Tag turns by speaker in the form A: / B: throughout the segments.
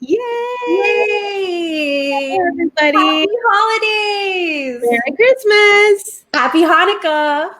A: Yay!
B: Yay!
A: Hey, everybody.
B: Happy holidays!
A: Merry Christmas.
B: Happy Hanukkah!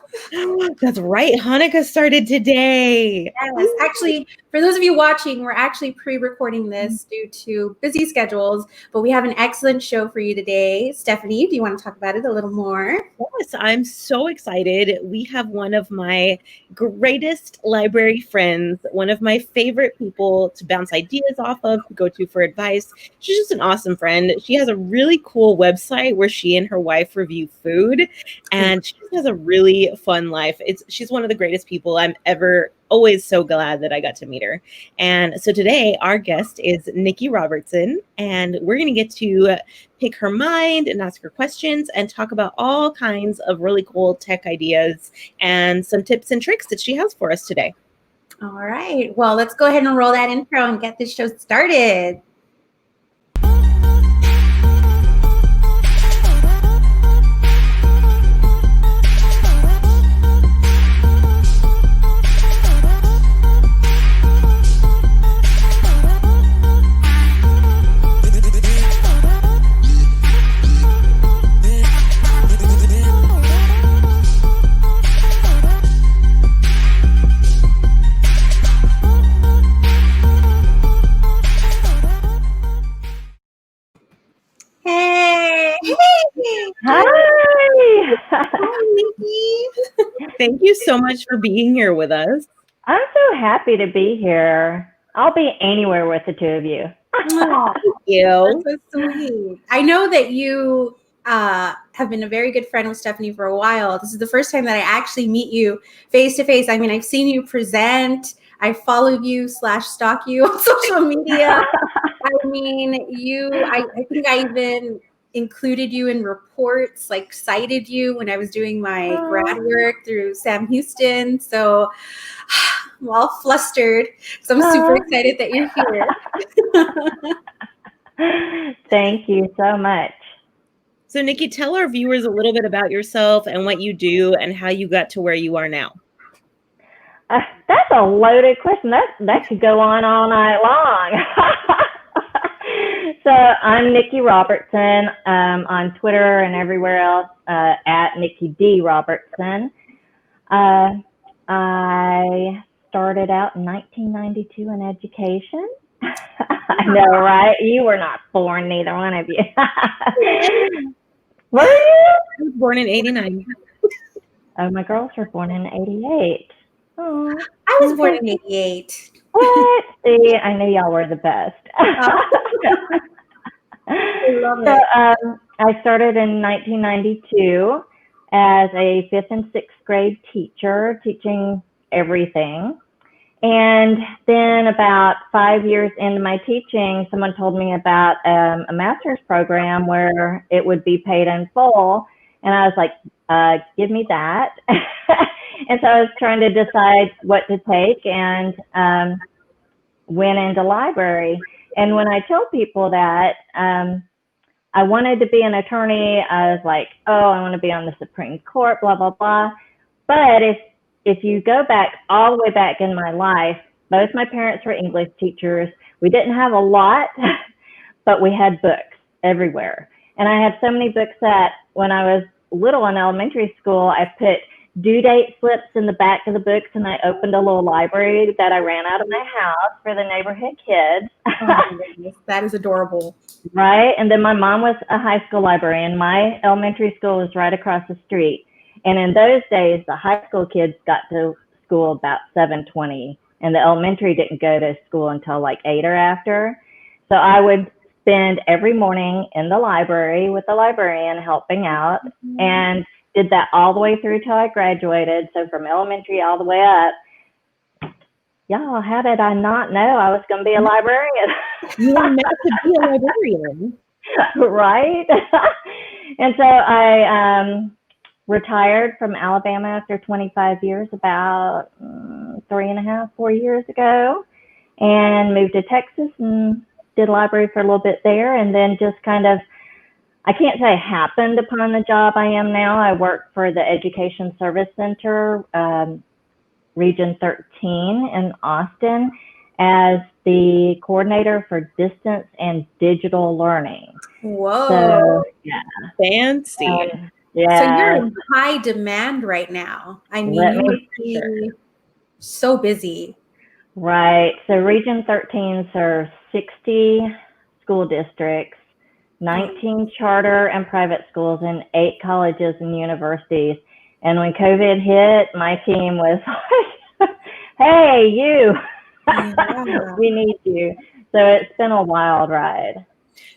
A: That's right. Hanukkah started today.
B: Yes, actually, for those of you watching, we're actually pre-recording this due to busy schedules, but we have an excellent show for you today. Stephanie, do you want to talk about it a little more?
A: Yes, I'm so excited. We have one of my greatest library friends, one of my favorite people to bounce ideas off of, to go to for advice. She's just an awesome friend. She has a really cool website where she and her wife review food, and she has a really fun life. She's one of the greatest people I'm ever always so glad that I got to meet her. And so today our guest is Nikki Robertson, and we're going to get to pick her mind and ask her questions and talk about all kinds of really cool tech ideas and some tips and tricks that she has for us today.
B: All right. Well, let's go ahead and roll that intro and get this show started. Hey!
C: Hi!
B: Hi, Nikki!
A: Thank you so much for being here with us.
C: I'm so happy to be here. I'll be anywhere with the two of you.
B: Oh,
A: Thank you.
B: that's so sweet. I know that you have been a very good friend with Stephanie for a while. This is the first time that I actually meet you face to face. I mean, I've seen you present. I followed you / stalk you on social media. I mean, I think I even included you in reports, like cited you when I was doing my grad work through Sam Houston. So I'm all flustered because I'm super excited that you're
C: here. Thank you so much.
A: So, Nikki, tell our viewers a little bit about yourself and what you do and how you got to where you are now.
C: That's a loaded question. That could go on all night long. So I'm Nikki Robertson on Twitter and everywhere else at Nikki D Robertson. I started out in 1992 in education. I know, right? You were not born, neither one of you. Were you?
A: I was born in 89.
C: Oh, my girls were born in 88.
B: Oh, I was born in 88.
C: What? See, I knew y'all were the best.
B: I love
C: so
B: it.
C: I started in 1992 as a 5th and 6th grade teacher, teaching everything. And then about 5 years into my teaching, someone told me about a master's program where it would be paid in full. And I was like, give me that. And so I was trying to decide what to take and went into library. And when I tell people that I wanted to be an attorney, I was like, oh, I want to be on the Supreme Court, blah, blah, blah. But if you go back all the way back in my life, both my parents were English teachers. We didn't have a lot, but we had books everywhere. And I had so many books that when I was little in elementary school, I put due date slips in the back of the books, and I opened a little library that I ran out of my house for the neighborhood kids.
B: Oh my goodness, that is adorable.
C: Right? And then my mom was a high school librarian. My elementary school was right across the street. And in those days, the high school kids got to school about 7:20, and the elementary didn't go to school until like 8 or after. So I would spend every morning in the library with the librarian helping out, and did that all the way through till I graduated. So from elementary all the way up. Y'all, how did I not know I was going to be a librarian?
A: You were meant to be a librarian.
C: Right? And so I retired from Alabama after 25 years, about 3.5, 4 years ago, and moved to Texas and did library for a little bit there, and then just kind of, I can't say happened upon the job I am now. I work for the Education Service Center, Region 13 in Austin, as the coordinator for distance and digital learning.
B: Whoa.
C: So, yeah.
A: Fancy.
C: Yeah.
B: So you're in high demand right now. I mean, you must be so busy.
C: Right. So Region 13 serves 60 school districts, 19 charter and private schools, and 8 colleges and universities. And when COVID hit, my team was like, hey, you, we need you. So it's been a wild ride.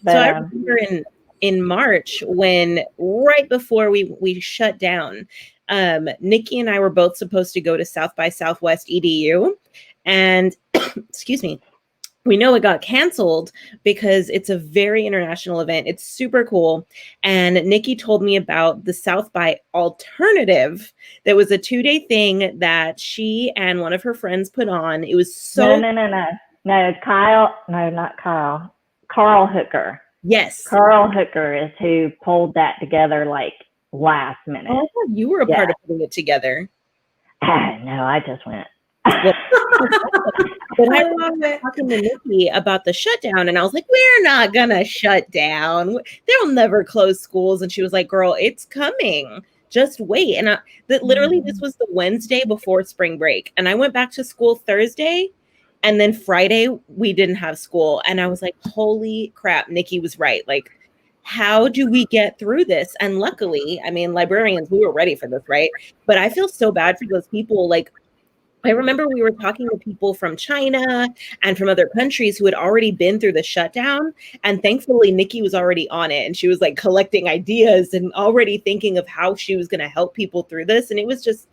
C: But,
A: so I remember in March, when right before we shut down, Nikki and I were both supposed to go to South by Southwest EDU, and excuse me, we know it got canceled because it's a very international event. It's super cool. And Nikki told me about the South by Alternative. That was a 2-day thing that she and one of her friends put on. It was so
C: no, Kyle, no, not Kyle, Carl Hooker.
A: Yes.
C: Carl Hooker is who pulled that together like last minute.
A: Oh, I thought you were a part of putting it together.
C: No, I just went.
A: But I love it. Talking to Nikki about the shutdown, and I was like, we're not gonna shut down. They'll never close schools. And she was like, girl, it's coming. Just wait. And literally this was the Wednesday before spring break. And I went back to school Thursday. And then Friday, we didn't have school. And I was like, holy crap, Nikki was right. Like, how do we get through this? And luckily, I mean, librarians, we were ready for this, right? But I feel so bad for those people. Like, I remember we were talking to people from China and from other countries who had already been through the shutdown. And thankfully, Nikki was already on it. And she was like collecting ideas and already thinking of how she was going to help people through this. And it was just,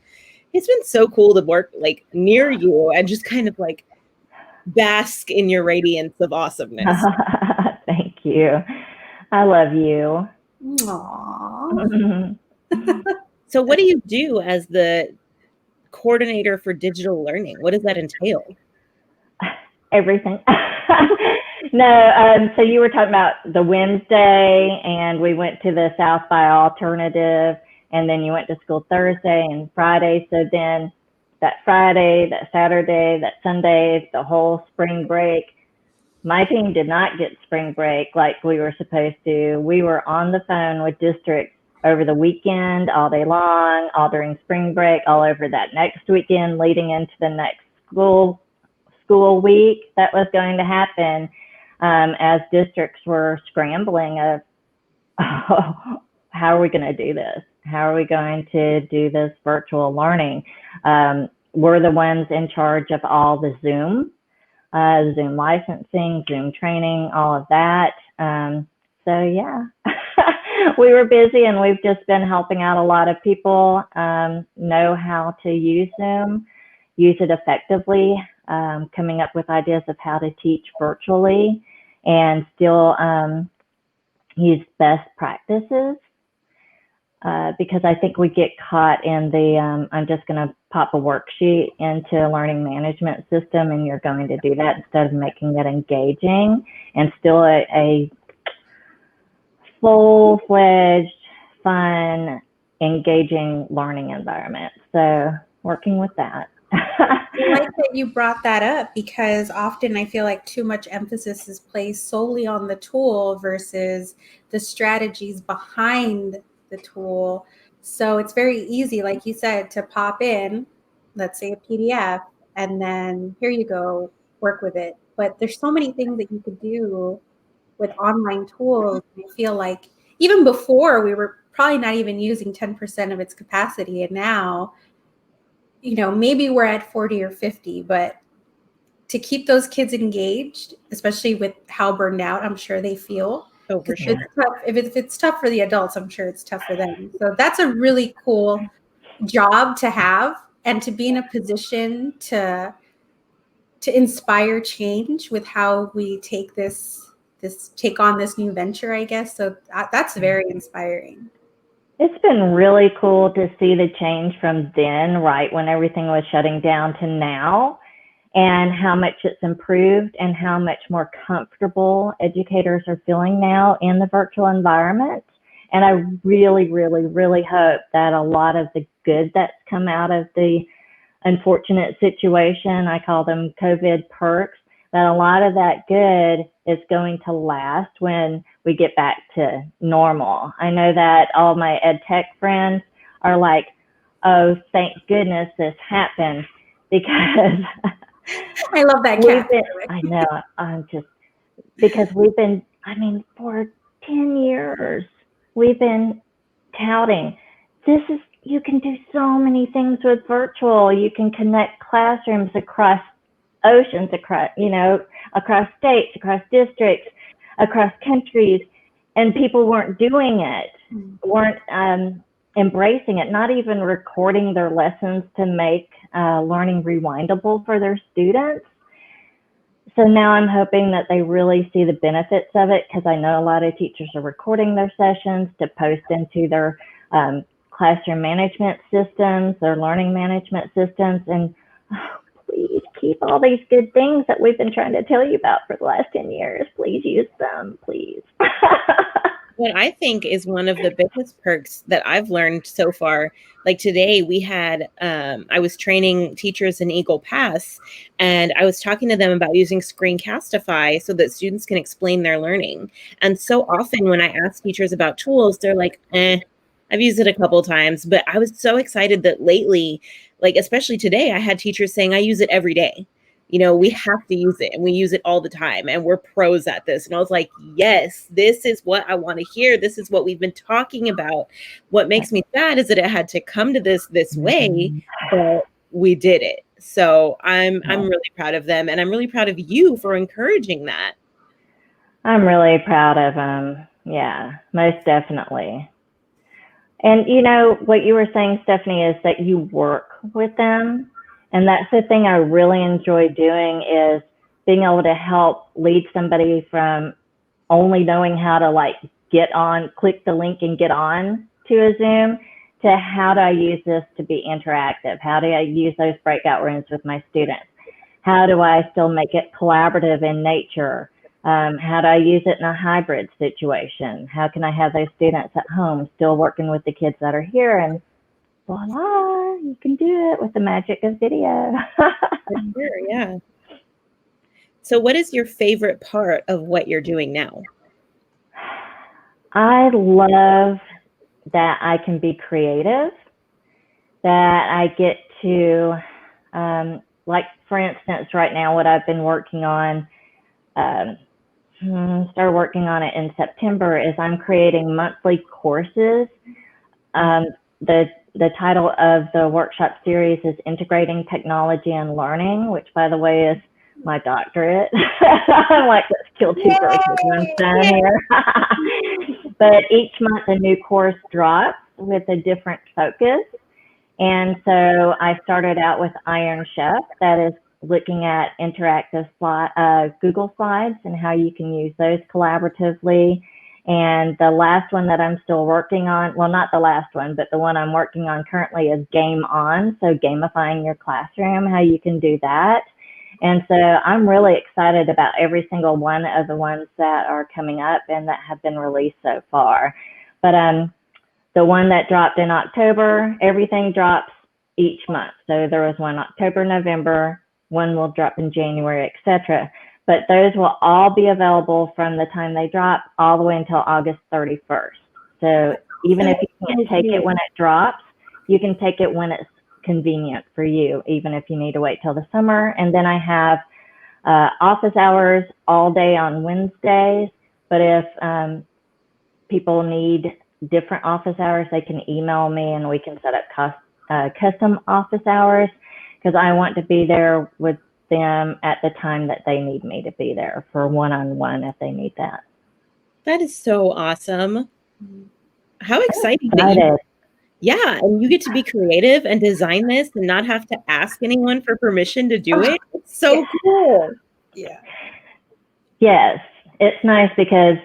A: it's been so cool to work like near you and just kind of like bask in your radiance of awesomeness.
C: Thank you. I love you.
B: Aww.
A: So what do you do as the coordinator for digital learning? What does that entail?
C: Everything. No, so you were talking about the Wednesday, and we went to the South by Alternative, and then you went to school Thursday and Friday. So then that Friday, that Saturday, that Sunday, the whole spring break, my team did not get spring break like we were supposed to. We were on the phone with districts over the weekend, all day long, all during spring break, all over that next weekend, leading into the next school week that was going to happen, as districts were scrambling of, oh, how are we going to do this? How are we going to do this virtual learning? We're the ones in charge of all the Zoom licensing, Zoom training, all of that. So yeah, we were busy, and we've just been helping out a lot of people know how to use Zoom, use it effectively, coming up with ideas of how to teach virtually and still use best practices. Because I think we get caught in the, I'm just going to pop a worksheet into a learning management system, and you're going to do that instead of making it engaging and still a full-fledged, fun, engaging learning environment. So working with that.
B: I like that you brought that up, because often I feel like too much emphasis is placed solely on the tool versus the strategies behind the tool. So it's very easy, like you said, to pop in, let's say a PDF, and then here you go, work with it. But there's so many things that you could do with online tools. I feel like even before, we were probably not even using 10% of its capacity. And now, you know, maybe we're at 40 or 50, but to keep those kids engaged, especially with how burned out I'm sure they feel.
A: Oh, for sure.
B: If it's tough for the adults, I'm sure it's tough for them. So that's a really cool job to have, and to be in a position to inspire change with how we take on this new venture, I guess. So that's very inspiring.
C: It's been really cool to see the change from then, right when everything was shutting down, to now, and how much it's improved and how much more comfortable educators are feeling now in the virtual environment. And I really, really, really hope that a lot of the good that's come out of the unfortunate situation, I call them COVID perks, that a lot of that good is going to last when we get back to normal. I know that all my ed tech friends are like, oh, thank goodness this happened, because
B: I love that cat.
C: I know, because we've been, for 10 years, we've been touting, you can do so many things with virtual. You can connect classrooms across oceans, across states, across districts, across countries, and people weren't doing it, weren't embracing it, not even recording their lessons to make learning rewindable for their students. So now I'm hoping that they really see the benefits of it, because I know a lot of teachers are recording their sessions to post into their classroom management systems, their learning management systems, and please keep all these good things that we've been trying to tell you about for the last 10 years. Please use them, please.
A: What I think is one of the biggest perks that I've learned so far, like today we had, I was training teachers in Eagle Pass, and I was talking to them about using Screencastify so that students can explain their learning. And so often when I ask teachers about tools, they're like, I've used it a couple of times. But I was so excited that lately, like especially today, I had teachers saying I use it every day. We have to use it, and we use it all the time, and we're pros at this. And I was like, yes, this is what I want to hear. This is what we've been talking about. What makes me sad is that it had to come to this way, but we did it. So I'm really proud of them, and I'm really proud of you for encouraging that.
C: I'm really proud of them. Yeah, most definitely. And what you were saying, Stephanie, is that you work with them. And that's the thing I really enjoy doing, is being able to help lead somebody from only knowing how to click the link and get on to a Zoom, to how do I use this to be interactive? How do I use those breakout rooms with my students? How do I still make it collaborative in nature? How do I use it in a hybrid situation? How can I have those students at home still working with the kids that are here? And voila, you can do it with the magic of video.
A: Sure, yeah. So what is your favorite part of what you're doing now?
C: I love that I can be creative, that I get to, for instance, right now, what I've been working on, started working on it in September, is I'm creating monthly courses. The title of the workshop series is Integrating Technology and Learning, which, by the way, is my doctorate. I'm like, let's kill two birds with one stone here. But each month a new course drops with a different focus. And so I started out with Iron Chef, that is looking at interactive Google Slides and how you can use those collaboratively. And the last one that I'm still working on, well, not the last one, but the one I'm working on currently is Game On. So gamifying your classroom, how you can do that. And so I'm really excited about every single one of the ones that are coming up and that have been released so far. But the one that dropped in October, everything drops each month. So there was one October, November, one will drop in January, etc. But those will all be available from the time they drop all the way until August 31st. So even if you can't take it when it drops, you can take it when it's convenient for you, even if you need to wait till the summer. And then I have office hours all day on Wednesdays. But if people need different office hours, they can email me and we can set up custom office hours, because I want to be there with them at the time that they need me to be there for one-on-one if they need that.
A: That is so awesome. How exciting. Yeah, and you get to be creative and design this and not have to ask anyone for permission to do it. It's so cool.
B: Yeah.
C: Yes, it's nice because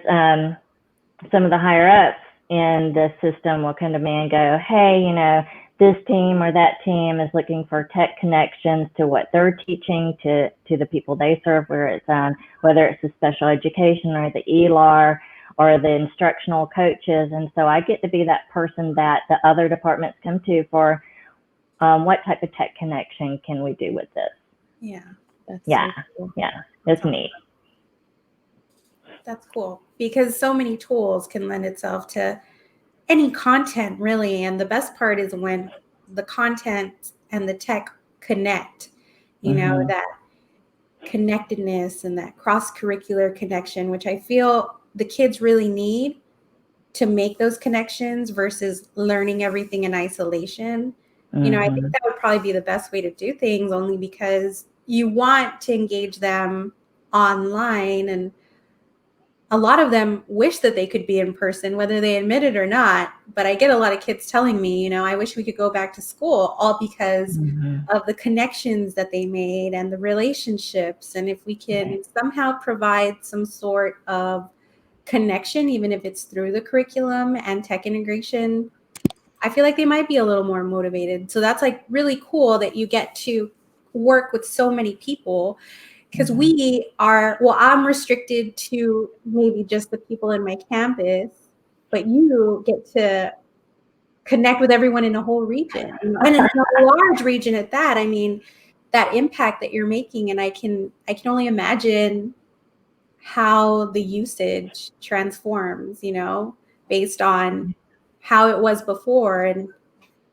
C: some of the higher ups in the system will come to me and go, hey, this team or that team is looking for tech connections to what they're teaching to the people they serve, whether it's the special education or the ELAR or the instructional coaches. And so I get to be that person that the other departments come to for what type of tech connection can we do with this?
B: Yeah.
A: That's
C: Yeah,
A: so cool.
C: yeah, it's neat.
B: That's cool because so many tools can lend itself to any content really. And the best part is when the content and the tech connect, that connectedness and that cross-curricular connection, which I feel the kids really need to make those connections versus learning everything in isolation. I think that would probably be the best way to do things, only because you want to engage them online, and a lot of them wish that they could be in person, whether they admit it or not. But I get a lot of kids telling me, I wish we could go back to school, all because of the connections that they made and the relationships. And if we can somehow provide some sort of connection, even if it's through the curriculum and tech integration, I feel like they might be a little more motivated. So that's like really cool that you get to work with so many people, because I'm restricted to maybe just the people in my campus, but you get to connect with everyone in a whole region, and in a large region at that. I mean, that impact that you're making, and I can only imagine how the usage transforms, based on how it was before and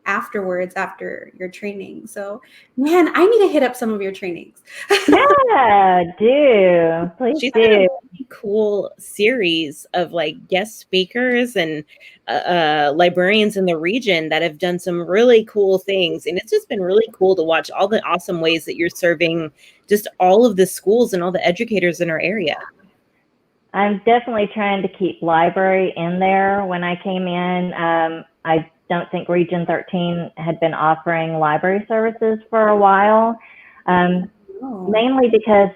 B: afterwards, after your training. So, man, I need to hit up some of your trainings.
C: Yeah, do. Please
A: She's
C: do.
A: got a really cool series of like guest speakers and librarians in the region that have done some really cool things. And it's just been really cool to watch all the awesome ways that you're serving just all of the schools and all the educators in our area.
C: I'm definitely trying to keep library in there. When I came in, I don't think Region 13 had been offering library services for a while, mainly because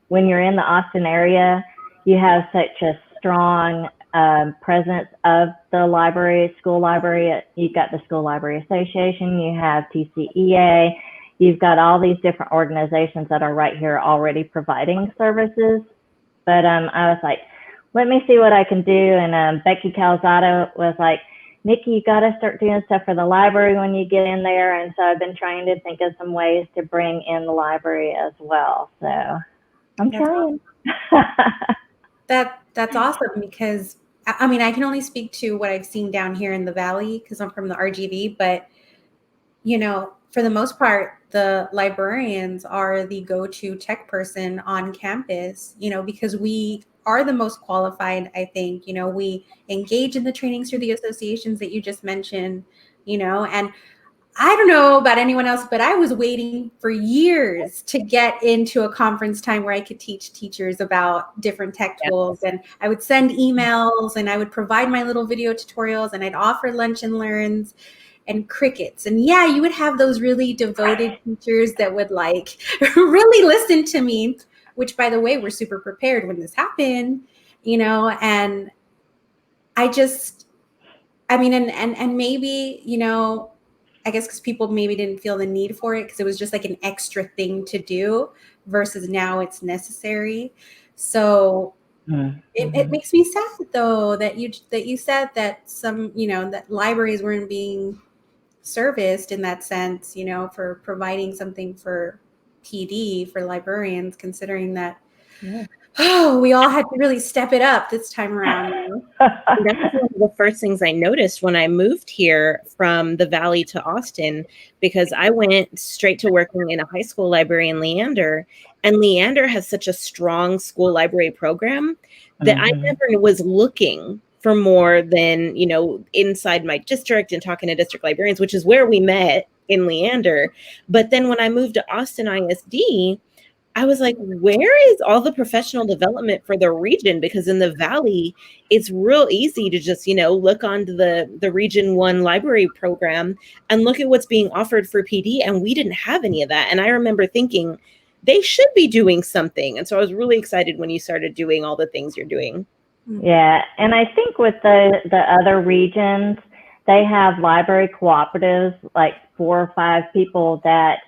C: when you're in the Austin area, you have such a strong presence of the library, school library. You've got the School Library Association, you have TCEA, you've got all these different organizations that are right here already providing services. But I was like, let me see what I can do. And Becky Calzado was like, Nikki, you got to start doing stuff for the library when you get in there. And so I've been trying to think of some ways to bring in the library as well. So I'm trying.
B: Awesome. That's awesome, because I mean, I can only speak to what I've seen down here in the Valley because I'm from the RGV, but for the most part, the librarians are the go-to tech person on campus, because we are the most qualified, I think. We engage in the trainings through the associations that you just mentioned, and I don't know about anyone else, but I was waiting for years to get into a conference time where I could teach teachers about different tech tools. And I would send emails and I would provide my little video tutorials and I'd offer lunch and learns, and crickets. And yeah, you would have those really devoted teachers that would like really listen to me, which, by the way, were super prepared when this happened, and I mean, and maybe, I guess because people maybe didn't feel the need for it because it was just like an extra thing to do versus now it's necessary. So it makes me sad though that you said that some, that libraries weren't being serviced in that sense, for providing something for PD, for librarians, considering that we all had to really step it up this time around.
A: That was one of the first things I noticed when I moved here from the Valley to Austin, because I went straight to working in a high school library in Leander, and Leander has such a strong school library program that I never was looking for more than, inside my district and talking to district librarians, which is where we met in Leander. But then when I moved to Austin ISD, I was like, where is all the professional development for the region? Because in the Valley, it's real easy to just, look onto the Region 1 library program and look at what's being offered for PD. And we didn't have any of that. And I remember thinking they should be doing something. And so I was really excited when you started doing all the things you're doing.
C: Yeah. And I think with the other regions, they have library cooperatives, like 4 or 5 people that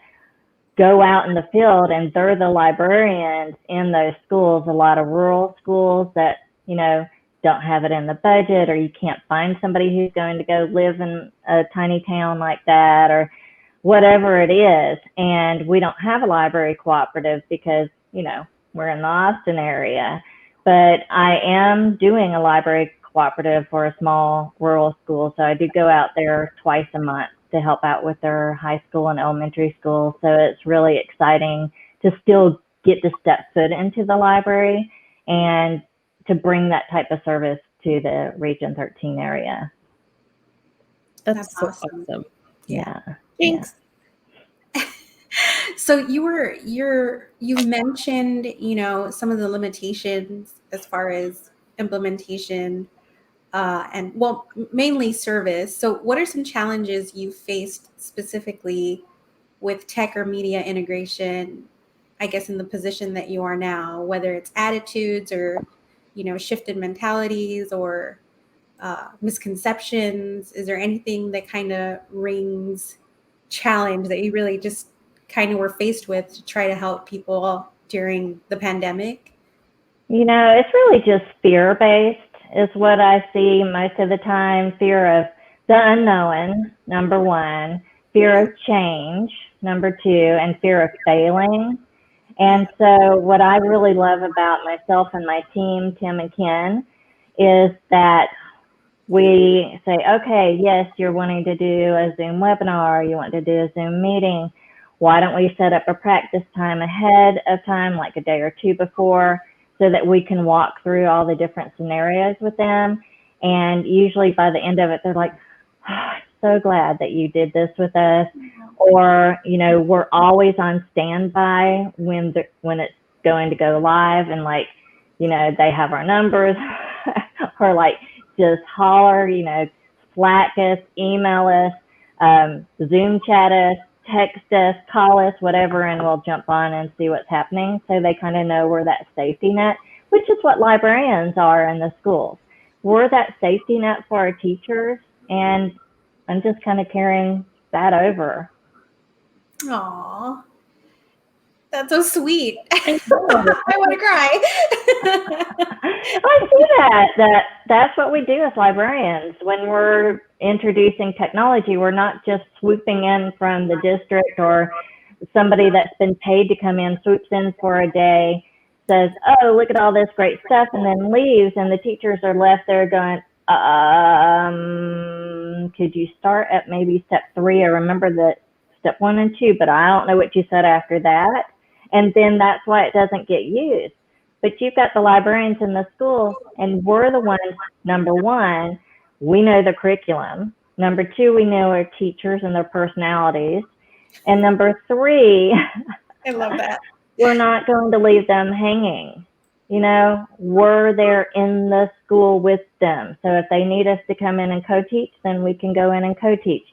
C: go out in the field, and they're the librarians in those schools. A lot of rural schools that, don't have it in the budget, or you can't find somebody who's going to go live in a tiny town like that, or whatever it is. And we don't have a library cooperative because, you know, we're in the Austin area. But I am doing a library cooperative for a small rural school. So I do go out there twice a month to help out with their high school and elementary school. So it's really exciting to still get to step foot into the library and to bring that type of service to the Region 13 area.
A: That's so awesome.
C: Yeah.
A: Thanks.
B: So you mentioned, you know, some of the limitations as far as implementation and well, mainly service. So what are some challenges you faced specifically with tech or media integration, I guess, in the position that you are now, whether it's attitudes or, you know, shifted mentalities or misconceptions? Is there anything that kind of rings challenge that you really just kind of were faced with to try to help people during the pandemic?
C: You know, it's really just fear-based is what I see most of the time. Fear of the unknown, number one, fear of change, number two, and fear of failing. And so what I really love about myself and my team, Tim and Ken, is that we say, okay, yes, you're wanting to do a Zoom webinar, you want to do a Zoom meeting. Why don't we set up a practice time ahead of time, like a day or two before, so that we can walk through all the different scenarios with them. And usually by the end of it, they're like, oh, so glad that you did this with us. Or, you know, we're always on standby when it's going to go live, and like, you know, they have our numbers or like just holler, you know, Slack us, email us, Zoom chat us, text us, call us, whatever, and we'll jump on and see what's happening. So they kind of know we're that safety net, which is what librarians are in the schools. We're that safety net for our teachers, and I'm just kind of carrying that over.
B: Aw, that's so sweet. I want to cry.
C: I see that's what we do as librarians. When we're introducing technology, we're not just swooping in from the district, or somebody that's been paid to come in, swoops in for a day, says, oh, look at all this great stuff, and then leaves, and the teachers are left there going, could you start at maybe step 3? I remember that step 1 and 2, but I don't know what you said after that. And then that's why it doesn't get used. But you've got the librarians in the school, and we're the ones, number one, we know the curriculum. Number two, we know our teachers and their personalities. And number three,
B: I love that.
C: We're not going to leave them hanging. You know, we're there in the school with them. So if they need us to come in and co-teach, then we can go in and co-teach.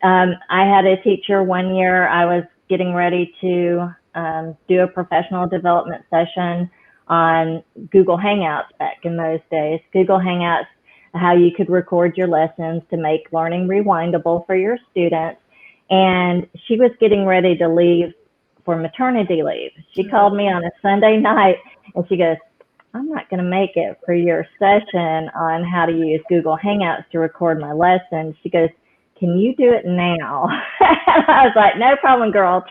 C: I had a teacher one year, I was getting ready to do a professional development session on Google Hangouts back in those days. Google Hangouts, how you could record your lessons to make learning rewindable for your students. And she was getting ready to leave for maternity leave. She called me on a Sunday night and she goes, I'm not going to make it for your session on how to use Google Hangouts to record my lesson. She goes, can you do it now? I was like, no problem, girl.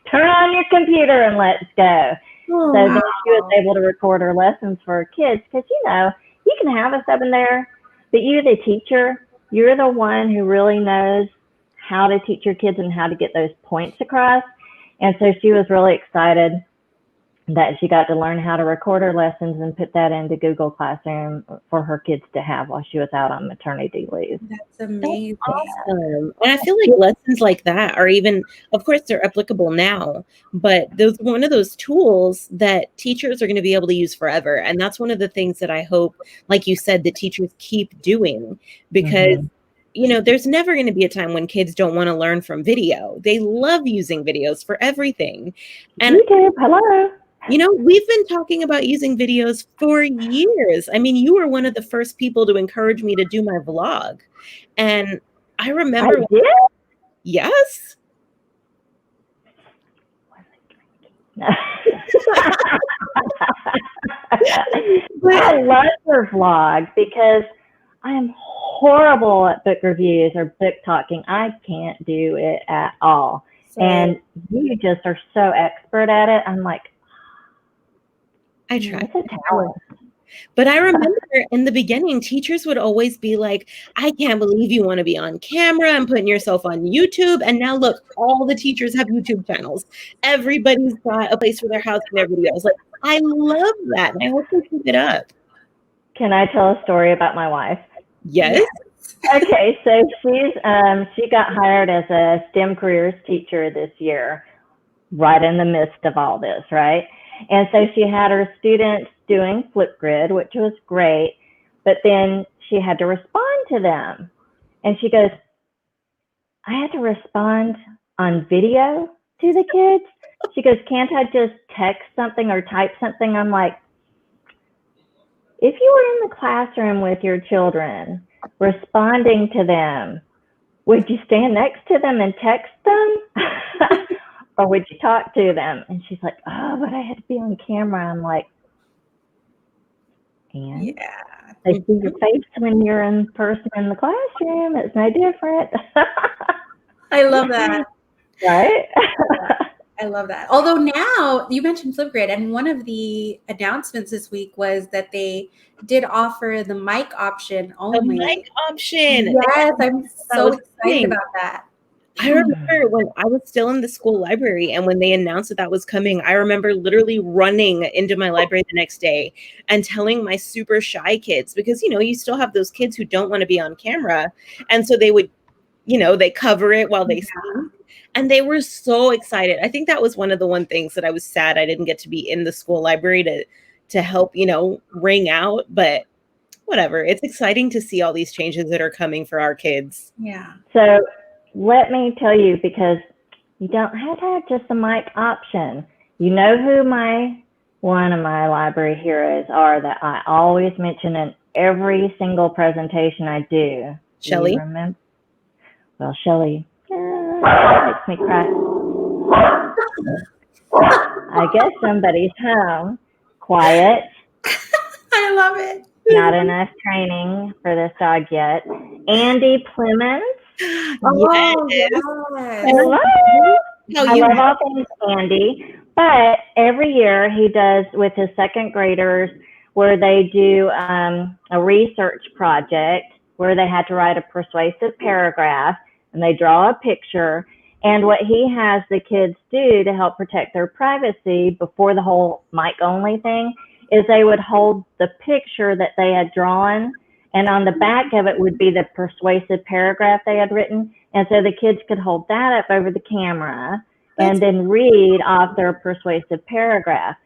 C: Turn on your computer and let's go. Oh, so then she was able to record her lessons for her kids, because, you know, you can have us up in there, but you, the teacher, you're the one who really knows how to teach your kids and how to get those points across. And so she was really excited that she got to learn how to record her lessons and put that into Google Classroom for her kids to have while she was out on maternity leave.
B: That's amazing.
A: That's awesome. And I feel like lessons like that are even, of course, they're applicable now, but those one of those tools that teachers are going to be able to use forever. And that's one of the things that I hope, like you said, that teachers keep doing, because you know, there's never going to be a time when kids don't want to learn from video. They love using videos for everything. And
C: YouTube, hello.
A: You know, we've been talking about using videos for years. I mean, you were one of the first people to encourage me to do my vlog. And I remember.
C: I did?
A: Yes.
C: I love your vlog because I am horrible at book reviews or book talking. I can't do it at all. And you just are so expert at it. I'm like,
A: I try.
C: It's a talent.
A: But I remember in the beginning, teachers would always be like, I can't believe you want to be on camera and putting yourself on YouTube. And now look, all the teachers have YouTube channels. Everybody's got a place for their house and their videos. Like, I love that. And I hope they keep it up.
C: Can I tell a story about my wife?
A: Yes.
C: Okay, so she got hired as a STEM careers teacher this year, right in the midst of all this, right? And so she had her students doing Flipgrid, which was great, but then she had to respond to them. And she goes, I had to respond on video to the kids? She goes, can't I just text something or type something? I'm like, if you were in the classroom with your children, responding to them, would you stand next to them and text them? Or would you talk to them? And she's like, oh, but I had to be on camera. I'm like, and they see your face when you're in person in the classroom. It's no different.
B: I love that.
C: Right?
B: I love that. Although now you mentioned Flipgrid, and one of the announcements this week was that they did offer the mic option only.
A: The mic option.
B: Yes, I'm so excited about that.
A: I remember when I was still in the school library and when they announced that was coming, I remember literally running into my library the next day and telling my super shy kids, because, you know, you still have those kids who don't want to be on camera. And so they would, you know, they cover it while they sing. And they were so excited. I think that was one of the things that I was sad I didn't get to be in the school library to help, you know, ring out. But whatever. It's exciting to see all these changes that are coming for our kids.
B: Yeah.
C: So let me tell you, because you don't have to have just a mic option. You know who one of my library heroes are that I always mention in every single presentation I do.
A: Shelley?
C: Do you remember? Well, Shelley makes me cry. I guess somebody's home. Quiet.
B: I love it.
C: Not enough training for this dog yet. Andy Plemons.
B: Oh,
A: yes.
C: Hello. I love all things Andy. But every year he does with his second graders where they do a research project where they had to write a persuasive paragraph and they draw a picture. And what he has the kids do to help protect their privacy before the whole mic only thing is they would hold the picture that they had drawn, and on the back of it would be the persuasive paragraph they had written. And so the kids could hold that up over the camera and then read off their persuasive paragraph.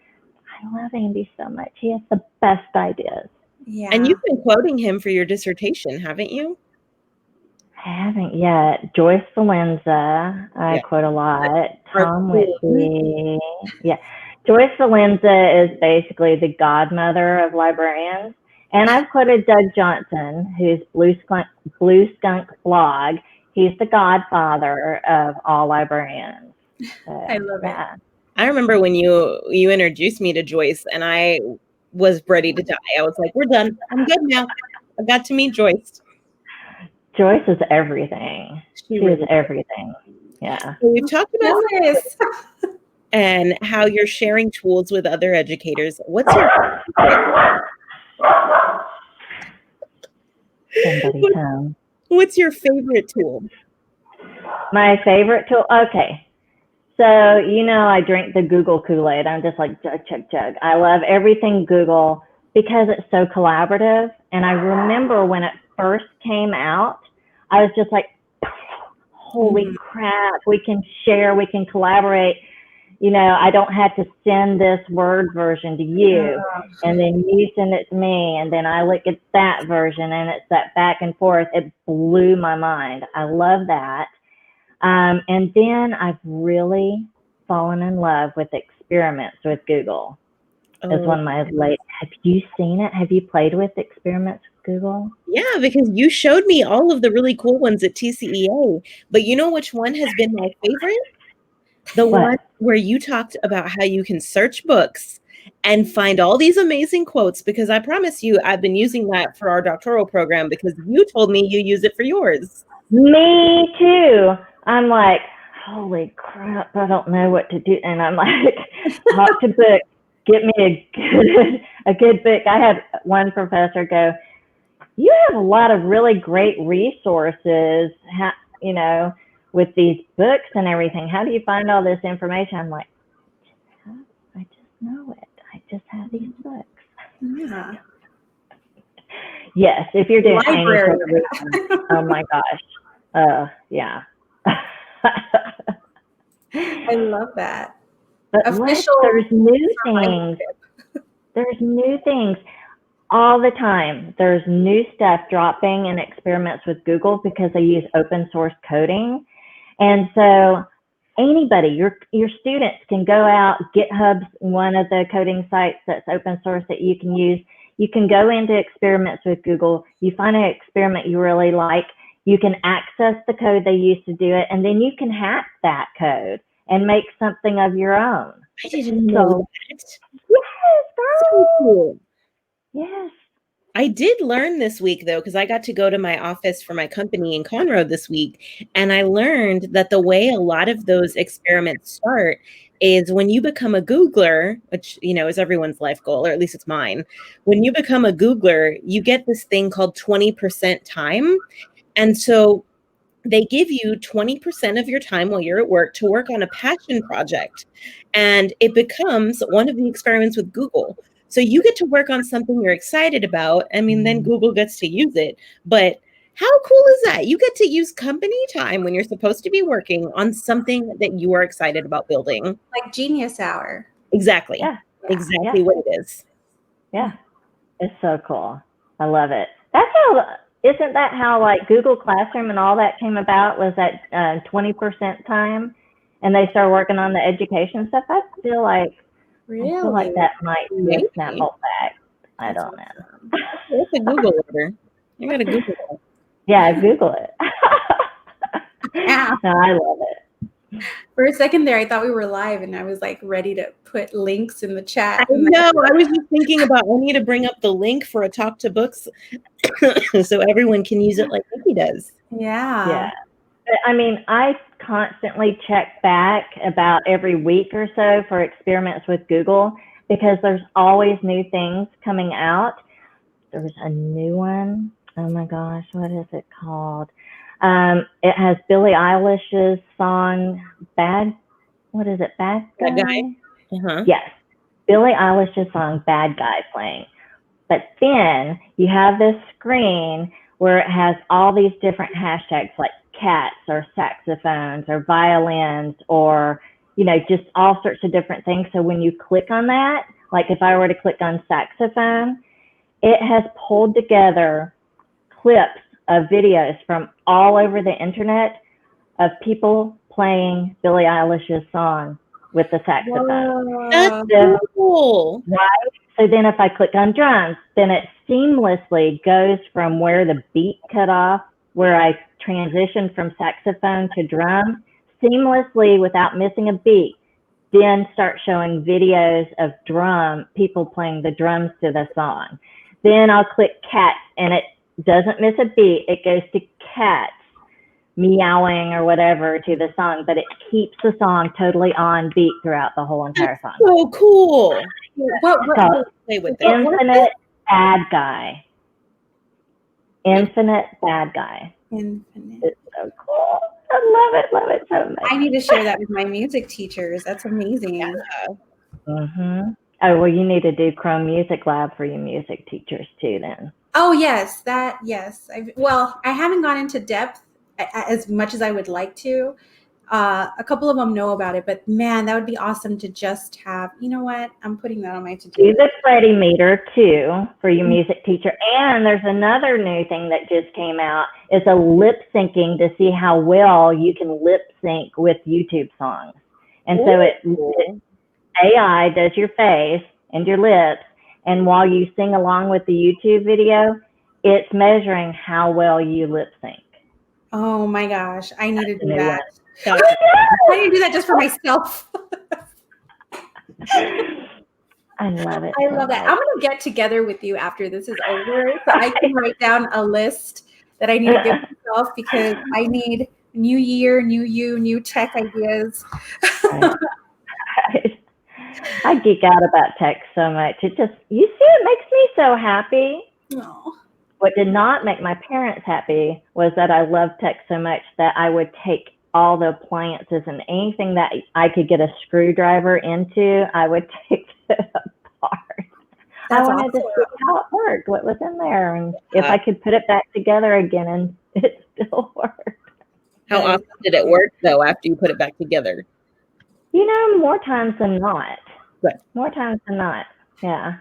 C: I love Andy so much. He has the best ideas.
B: Yeah.
A: And you've been quoting him for your dissertation, haven't you?
C: I haven't yet. Joyce Valenza, I quote a lot. Tom Whitby. Yeah. Joyce Valenza is basically the godmother of librarians. And I've quoted Doug Johnson, who's Blue Skunk blog. He's the godfather of all librarians. So,
B: I love it.
A: I remember when you introduced me to Joyce and I was ready to die. I was like, we're done. I'm good now. I got to meet Joyce.
C: Joyce is everything. She is everything. Yeah.
A: So we've talked about this and how you're sharing tools with other educators. What's your
C: Somebody's home.
A: What's your favorite tool?
C: My favorite tool? Okay. So, you know, I drink the Google Kool-Aid. I'm just like, chug, chug, chug. I love everything Google because it's so collaborative. And I remember when it first came out, I was just like, holy crap, we can share, we can collaborate. You know, I don't have to send this Word version to you, and then you send it to me, and then I look at that version, and it's that back and forth. It blew my mind. I love that. And then I've really fallen in love with experiments with Google. It's one of my late. Have you seen it? Have you played with experiments with Google?
A: Yeah, because you showed me all of the really cool ones at TCEA, but you know which one has been my favorite? The one where you talked about how you can search books and find all these amazing quotes, because I promise you, I've been using that for our doctoral program because you told me you use it for yours.
C: Me too. I'm like, holy crap, I don't know what to do. And I'm like, talk to books, get me a good book. I had one professor go, you have a lot of really great resources, you know, with these books and everything. How do you find all this information? I'm like, I just know it. I just have these books.
B: Yeah.
C: Yes, if you're doing
B: Librarian.
C: anything, oh my gosh. Yeah.
B: I love that.
C: But there's new things. There's new things all the time. There's new stuff dropping in experiments with Google because they use open source coding. And so anybody, your students can go out, GitHub's one of the coding sites that's open source that you can use. You can go into experiments with Google. You find an experiment you really like. You can access the code they used to do it, and then you can hack that code and make something of your own.
A: I didn't know that.
C: Yes, girl.
A: So cool.
C: Yes.
A: I did learn this week, though, because I got to go to my office for my company in Conroe this week, and I learned that the way a lot of those experiments start is when you become a Googler, which, you know, is everyone's life goal, or at least it's mine. When you become a Googler, you get this thing called 20% time. And so they give you 20% of your time while you're at work to work on a passion project. And it becomes one of the experiments with Google. So you get to work on something you're excited about. I mean, then Google gets to use it. But how cool is that? You get to use company time when you're supposed to be working on something that you are excited about building.
B: Like Genius Hour.
A: Exactly.
C: Yeah.
A: Exactly what it is.
C: Yeah. It's so cool. I love it. Isn't that how like Google Classroom and all that came about, was that 20% time, and they started working on the education stuff? I feel like that might be a sample fact. I don't know.
A: It's a Google order. You gotta Google it.
C: Yeah, Google it.
B: Yeah.
C: No, I love it.
B: For a second there, I thought we were live, and I was like ready to put links in the chat.
A: I know. I was just thinking about, I need to bring up the link for a Talk to Books so everyone can use it like Nikki does.
B: Yeah.
C: I mean, I constantly check back about every week or so for experiments with Google because there's always new things coming out. There's a new one. Oh my gosh, what is it called? It has Billie Eilish's song, Bad Guy?
A: Uh-huh.
C: Yes, Billie Eilish's song, Bad Guy, playing. But then you have this screen where it has all these different hashtags like cats or saxophones or violins or, you know, just all sorts of different things. So when you click on that, like if I were to click on saxophone, it has pulled together clips of videos from all over the internet of people playing Billie Eilish's song with the saxophone.
A: That's so cool.
C: Right? So then if I click on drums, then it seamlessly goes from where the beat cut off, where I transitioned from saxophone to drum, seamlessly without missing a beat, then start showing videos of people playing the drums to the song. Then I'll click cats and it doesn't miss a beat. It goes to cats meowing or whatever to the song, but it keeps the song totally on beat throughout the whole entire song.
A: So cool.
B: What
A: play with it?
C: Infinite Bad Guy. Infinite Bad Guy.
B: Infinite.
C: It's so cool. I love it so much.
B: I need to share that with my music teachers. That's amazing.
A: Yeah.
C: Mm-hmm. Oh, well, you need to do Chrome Music Lab for your music teachers too then.
B: Oh, yes. Yes. I haven't gone into depth as much as I would like to. A couple of them know about it, but man, that would be awesome to just have, you know what? I'm putting that on my to-do list.
C: Do the Freddie meter too for your music teacher. And there's another new thing that just came out. It's a lip syncing to see how well you can lip sync with YouTube songs. And so it AI does your face and your lips. And while you sing along with the YouTube video, it's measuring how well you lip sync.
B: Oh my gosh. I need to do that.
C: Oh,
B: I need to do that just for myself.
C: I love it.
B: I love that. I'm going to get together with you after this is over so I can write down a list that I need to give myself because I need new year, new you, new tech ideas.
C: Right. I geek out about tech so much. It makes me so happy.
B: Oh.
C: What did not make my parents happy was that I love tech so much that I would take all the appliances and anything that I could get a screwdriver into, I would take it apart. I wanted to see how it worked, what was in there, and if I could put it back together again, and it still worked.
A: How often did it work, though, after you put it back together?
C: More times than not.
A: Good.
C: More times than not, yeah.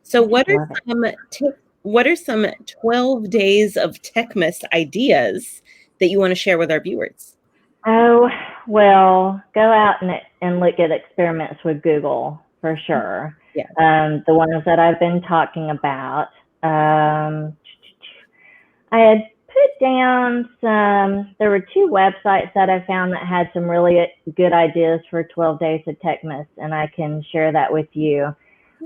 A: So what are some 12 days of Techmas ideas that you want to share with our viewers?
C: Oh, well, go out and look at experiments with Google for sure.
A: Yeah.
C: The ones that I've been talking about. I had put down there were 2 websites that I found that had some really good ideas for 12 days of Techmas, and I can share that with you.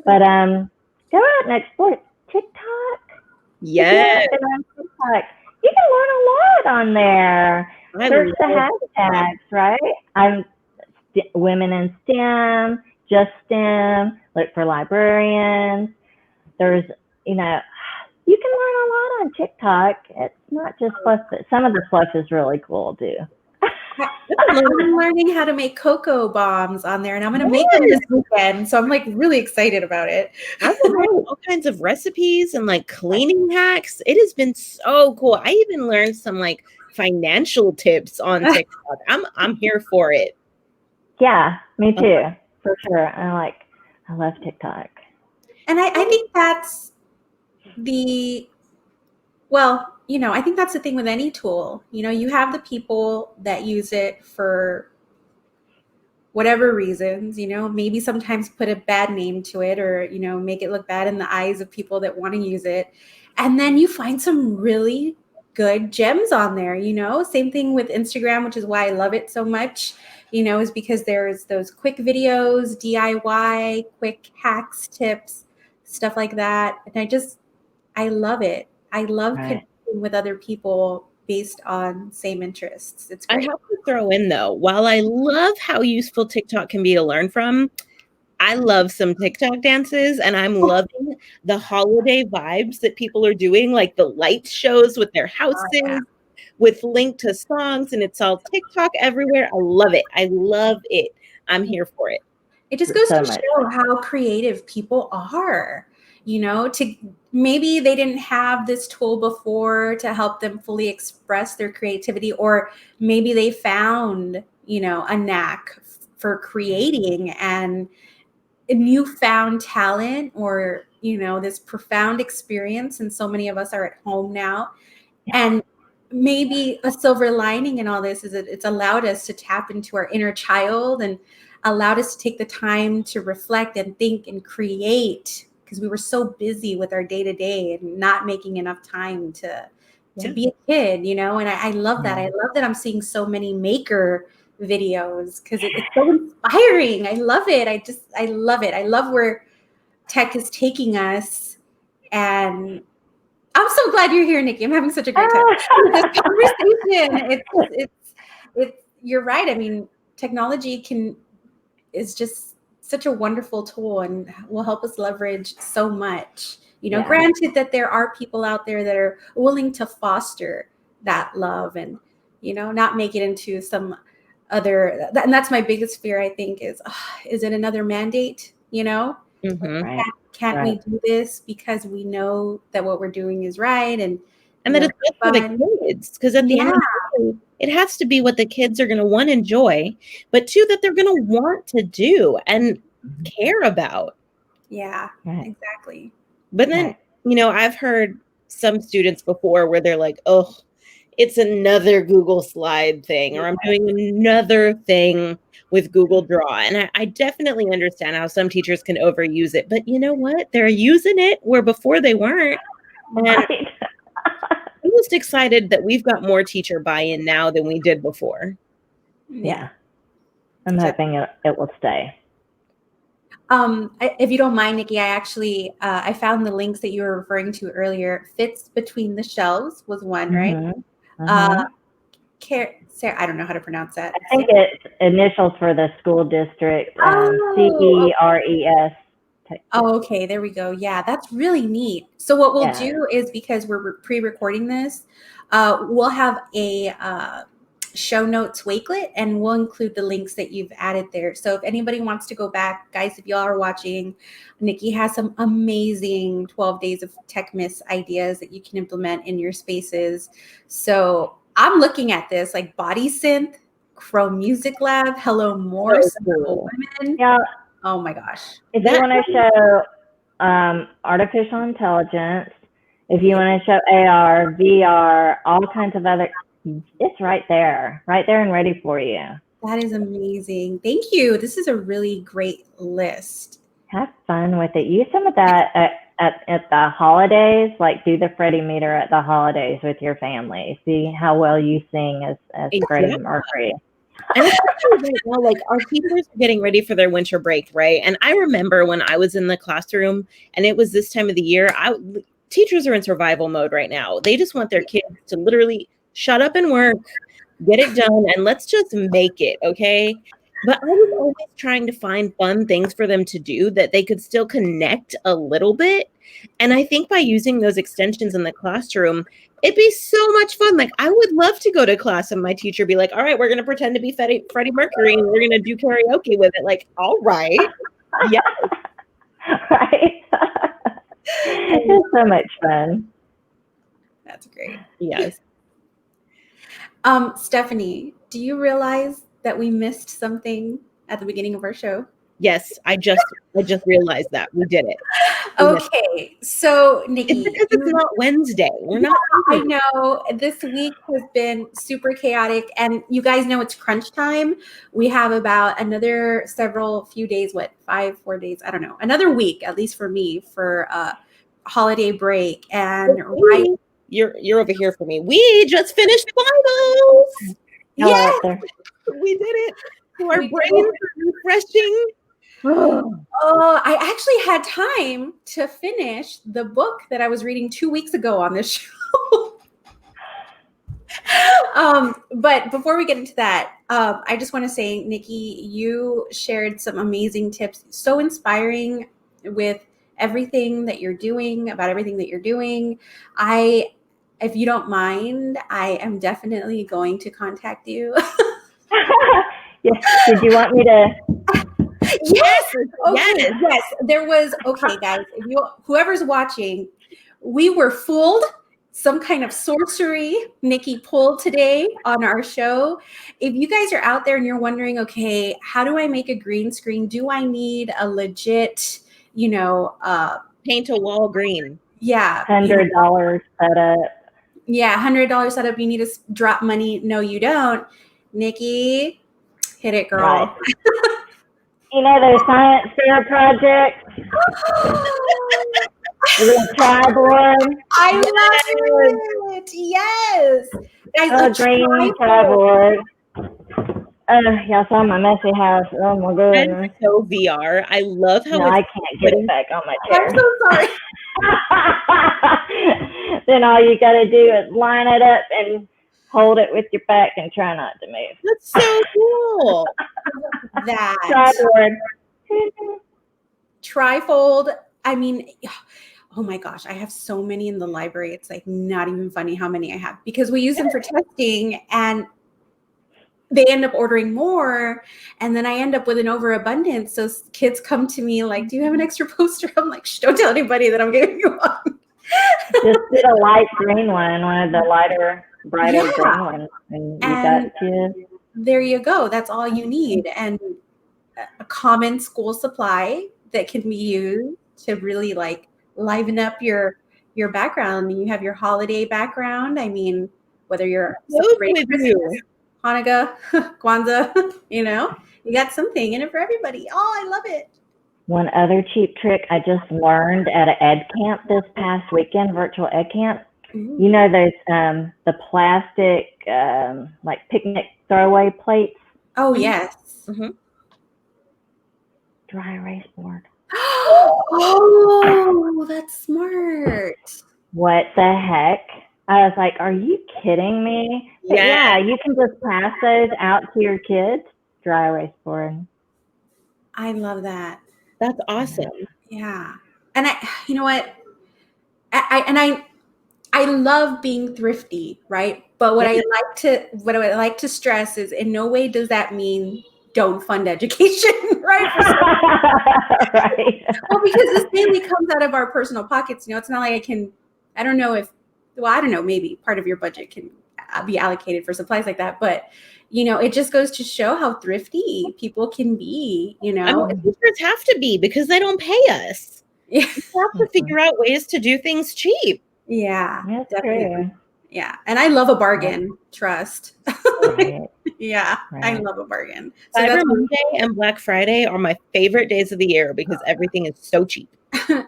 C: But go out and explore TikTok.
A: Yes.
C: TikTok. You can learn a lot on there. Search the hashtags, right? I'm women in STEM, just STEM, look for librarians. There's, you can learn a lot on TikTok. It's not just fluff, but some of the fluff is really cool too.
B: I'm learning how to make cocoa bombs on there, and I'm going to make them this weekend. So I'm like really excited about it.
A: I've learned all kinds of recipes and like cleaning hacks. It has been so cool. I even learned some like financial tips on TikTok. I'm here for it.
C: Yeah, me too, for sure. I love TikTok.
B: And I think that's I think that's the thing with any tool. You have the people that use it for whatever reasons, maybe sometimes put a bad name to it or, make it look bad in the eyes of people that want to use it. And then you find some really good gems on there, same thing with Instagram, which is why I love it so much, is because there's those quick videos, DIY, quick hacks, tips, stuff like that. And I love it. I love connecting with other people based on same interests. It's great.
A: I have to throw in though, while I love how useful TikTok can be to learn from, I love some TikTok dances and I'm loving the holiday vibes that people are doing, like the light shows with their houses, with link to songs, and it's all TikTok everywhere. I love it. I love it. I'm here for it.
B: It just goes to show how creative people are, maybe they didn't have this tool before to help them fully express their creativity, or maybe they found, a knack for creating and a newfound talent or, this profound experience. And so many of us are at home now. And maybe a silver lining in all this is that it's allowed us to tap into our inner child and allowed us to take the time to reflect and think and create, because we were so busy with our day-to-day and not making enough time to be a kid, and I love that. I love that I'm seeing so many maker videos because it's so inspiring. I love it. I love it. I love where tech is taking us, and I'm so glad you're here, Nikki. I'm having such a great time. This conversation, it's you're right. I mean, technology is just such a wonderful tool and will help us leverage so much. Granted that there are people out there that are willing to foster that love and, not make it into some other, and that's my biggest fear, I think, is it another mandate,
A: Mm-hmm.
B: Can't we do this because we know that what we're doing is right and
A: that it's good for the kids, because at the end of the day, it has to be what the kids are going to want to enjoy, but two, that they're going to want to do and care about.
B: Yeah, exactly.
A: But then, I've heard some students before where they're like, oh, it's another Google slide thing, or I'm doing another thing with Google Draw. And I definitely understand how some teachers can overuse it, but you know what? They're using it where before they weren't. And I'm just excited that we've got more teacher buy-in now than we did before.
C: Yeah. I'm hoping it will stay.
B: If you don't mind, Nikki, I actually I found the links that you were referring to earlier. Fits Between the Shelves was one, right? Sarah, I don't know how to pronounce that.
C: I think it's initials for the school district,
B: Oh,
C: CERES.
B: Oh, okay. There we go. Yeah, that's really neat. So what we'll do is, because we're pre-recording this, we'll have a show notes wakelet, and we'll include the links that you've added there. So if anybody wants to go back, guys, if y'all are watching, Nikki has some amazing 12 days of tech miss ideas that you can implement in your spaces. So I'm looking at this like Body Synth, Crow Music Lab, Hello Morse, Women.
C: Yeah.
B: Oh my gosh.
C: If you want to show artificial intelligence, if you want to show AR, VR, all kinds of other, it's right there and ready for you.
B: That is amazing. Thank you. This is a really great list.
C: Have fun with it. Use some of that at the holidays, like do the Freddie meter at the holidays with your family. See how well you sing as Freddie Mercury.
A: And especially right now, like our teachers are getting ready for their winter break, right? And I remember when I was in the classroom and it was this time of the year, teachers are in survival mode right now. They just want their kids to literally shut up and work, get it done, and let's just make it, okay? But I was always trying to find fun things for them to do that they could still connect a little bit. And I think by using those extensions in the classroom, it'd be so much fun. Like, I would love to go to class and my teacher be like, all right, we're going to pretend to be Freddie Mercury and we're going to do karaoke with it. Like, all right. Yes.
C: Right. It's so much fun.
B: That's great.
A: Yes.
B: Stephanie, do you realize that we missed something at the beginning of our show?
A: Yes, I just realized that we did it.
B: Okay, so Nikki,
A: it's because it's not Wednesday. We're not.
B: I know this week has been super chaotic, and you guys know it's crunch time. We have about another few days. 4 days? I don't know. Another week, at least for me, for holiday break. And right,
A: you're over here for me. We just finished finals.
B: Yes,
A: we did it. So our brains are refreshing.
B: I actually had time to finish the book that I was reading 2 weeks ago on this show. But before we get into that, I just want to say, Nikki, you shared some amazing tips, so inspiring with everything that you're doing, If you don't mind, I am definitely going to contact you.
C: Yes. Did you want me to?
B: Yes. Okay. Yes. There was, okay, guys, whoever's watching, we were fooled. Some kind of sorcery Nikki pulled today on our show. If you guys are out there and you're wondering, okay, how do I make a green screen? Do I need a legit,
A: paint a wall green?
B: Yeah.
C: $100 setup.
B: Yeah, $100 setup. You need to drop money. No, you don't. Nikki, hit it, girl.
C: Right. Those science fair projects. The triboard.
B: I love it. Yes. Guys,
C: green triboard. Y'all saw my messy house. Oh my goodness.
A: So VR. I love how
C: I can't get it back on my chair.
B: I'm so sorry.
C: Then all you got to do is line it up and hold it with your back and try not to move.
A: That's so cool.
B: That
C: triboard.
B: Trifold. I mean, oh my gosh, I have so many in the library. It's like not even funny how many I have, because we use them for testing and they end up ordering more, and then I end up with an overabundance. So kids come to me like, do you have an extra poster? I'm like, shh, don't tell anybody that I'm giving you one.
C: Just get a light green one of the brighter green ones. And got you.
B: There you go. That's all you need. And a common school supply that can be used to really like liven up your background. I mean, you have your holiday background. I mean, whether you're celebrating Christmas, Hanukkah, Kwanzaa, you got something in it for everybody. Oh, I love it.
C: One other cheap trick I just learned at an ed camp this past weekend, virtual ed camp.
B: Ooh.
C: Those the plastic like picnic throwaway plates.
B: Oh yes.
A: Mm-hmm.
C: dry erase board.
B: Oh, that's smart.
C: What the heck? I was like, are you kidding me? But yeah, you can just pass those out to your kids. Dry erase board.
B: I love that.
A: That's awesome.
B: Yeah. And you know what? I love being thrifty, right? But what I like to stress is in no way does that mean don't fund education, right?
C: Right.
B: Well, because this mainly comes out of our personal pockets. It's not like I don't know, maybe part of your budget can be allocated for supplies like that. But, it just goes to show how thrifty people can be,
A: I mean, teachers have to be because they don't pay us.
B: Yeah.
A: You have to figure out ways to do things cheap.
B: Yeah,
C: That's
B: definitely.
C: true.
B: Yeah. And I love a bargain, trust.
C: Right.
B: Yeah,
C: Right.
B: I love a bargain.
A: So Cyber Monday and Black Friday are my favorite days of the year because everything is so cheap.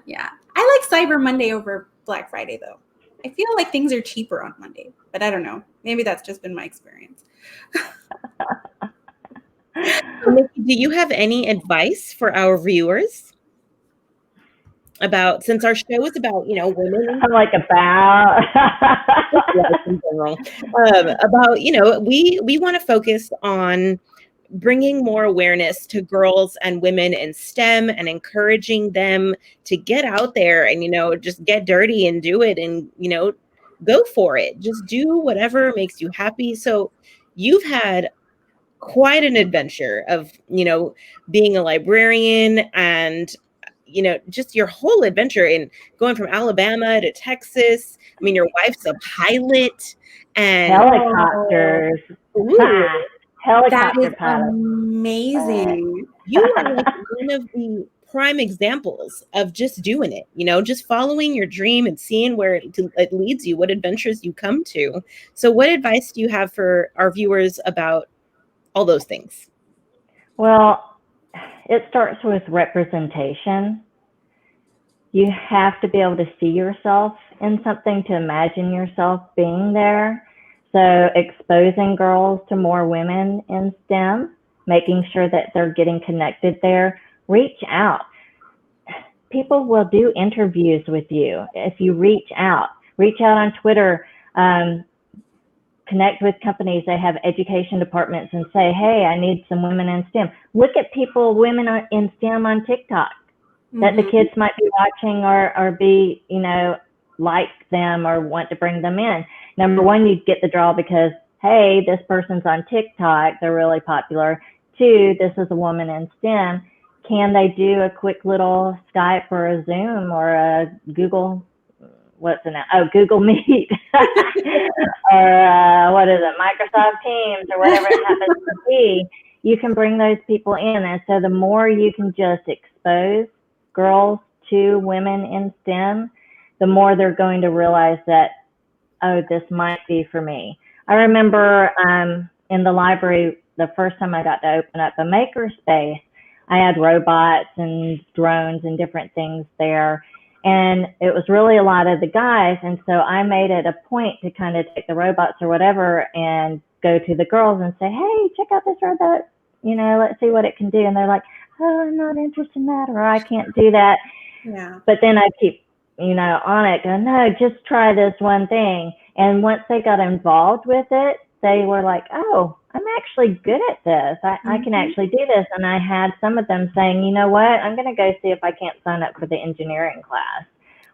B: Yeah. I like Cyber Monday over Black Friday, though. I feel like things are cheaper on Monday, but I don't know. Maybe that's just been my experience.
A: Nikki, do you have any advice for our viewers about, since our show is about, women?
C: I'm like about
A: in general, about, we want to focus on bringing more awareness to girls and women in STEM and encouraging them to get out there and, just get dirty and do it and, go for it. Just do whatever makes you happy. So you've had quite an adventure of, being a librarian and, just your whole adventure in going from Alabama to Texas. I mean, your wife's a pilot and
C: helicopters. Helicopter
B: that is
C: pilot.
B: Amazing.
A: You are like one of the prime examples of just doing it, just following your dream and seeing where it leads you, what adventures you come to. So what advice do you have for our viewers about all those things?
C: Well, it starts with representation. You have to be able to see yourself in something to imagine yourself being there. So exposing girls to more women in STEM, making sure that they're getting connected there. Reach out. People will do interviews with you if you reach out. Reach out on Twitter. Connect with companies that have education departments and say, hey, I need some women in STEM. Look at women in STEM on TikTok that the kids might be watching or be, like them or want to bring them in. Number one, you get the draw because, hey, this person's on TikTok. They're really popular. Two, this is a woman in STEM. Can they do a quick little Skype or a Zoom or a Google Google Meet or what is it, Microsoft Teams or whatever it happens to be. You can bring those people in. And so the more you can just expose girls to women in STEM, the more they're going to realize that, oh, this might be for me. I remember in the library, the first time I got to open up a makerspace, I had robots and drones and different things there. And it was really a lot of the guys. And so I made it a point to kind of take the robots or whatever and go to the girls and say, hey, check out this robot. Let's see what it can do. And they're like, oh, I'm not interested in that, or I can't do that.
B: Yeah.
C: But then I keep, on it, go, no, just try this one thing. And once they got involved with it, they were like, oh, I'm actually good at this. I can actually do this. And I had some of them saying, you know what, I'm going to go see if I can't sign up for the engineering class.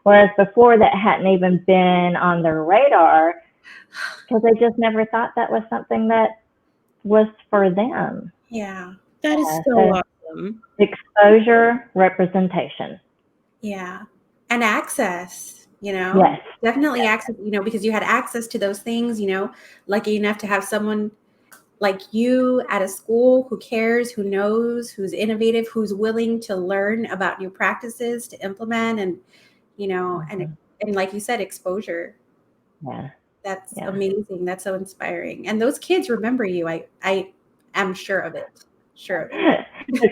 C: Whereas before that hadn't even been on their radar because they just never thought that was something that was for them.
B: Yeah.
A: That is so awesome.
C: Exposure, representation.
B: Yeah. And access,
C: Yes.
B: Definitely access, because you had access to those things, lucky enough to have someone like you at a school who cares, who knows, who's innovative, who's willing to learn about new practices to implement and, and like you said, exposure.
C: Yeah.
B: That's amazing. That's so inspiring. And those kids remember you. I am sure of it. Sure of it.
C: The